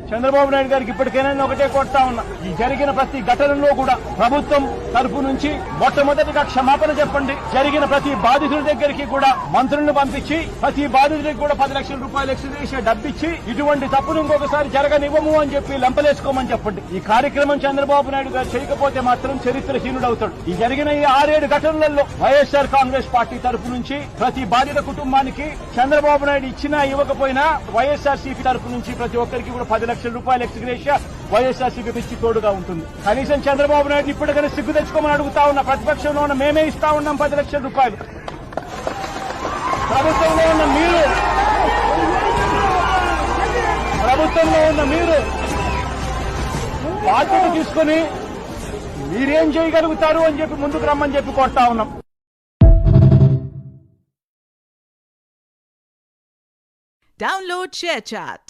చంద్రబాబు నాయుడు గారికి ఇప్పటికైనా ఒకటే కొడతా ఉన్నా, ఈ జరిగిన ప్రతి ఘటనలో కూడా ప్రభుత్వం తరపు నుంచి మొట్టమొదటిగా క్షమాపణ చెప్పండి. జరిగిన ప్రతి బాధితుడి దగ్గరికి కూడా మంత్రులను పంపించి ప్రతి బాధితుడికి కూడా 10 లక్షల రూపాయలు ఎక్స్గ్రేషియా డబ్బిచ్చి ఇటువంటి తప్పును ఇంకొకసారి జరగనివ్వము అని చెప్పి లంపలేసుకోమని చెప్పండి. ఈ కార్యక్రమం చంద్రబాబు నాయుడు గారు చేయకపోతే మాత్రం చరిత్రహీనుడవుతాడు. ఈ జరిగిన ఈ 6-7 ఘటనలలో వైఎస్ఆర్ కాంగ్రెస్ పార్టీ తరపు నుంచి ప్రతి బాధిత కుటుంబానికి చంద్రబాబు నాయుడు ఇచ్చినా ఇవ్వకపోయినా వైఎస్ఆర్సీపీ తరపు నుంచి ప్రతి ఒక్కరికి కూడా 10 లక్షల రూపాయల ఎక్స్గ్రేషియా వైఎస్ఆర్సీపీ ఇచ్చి తోడుగా ఉంటుంది. కనీసం చంద్రబాబు నాయుడు ఇప్పటికైనా సిగ్గు తెచ్చుకోమని అడుగుతా ఉన్నా. ప్రతిపక్షంలో ఉన్న మేమే ఇస్తా ఉన్నాం 10 లక్షల రూపాయలు. ప్రభుత్వంలో ఉన్న మీరు బాధ్యత తీసుకుని మీరేం చేయగలుగుతారు అని చెప్పి ముందుకు రమ్మని చెప్పి కోరుతా ఉన్నాం. Download ShareChat.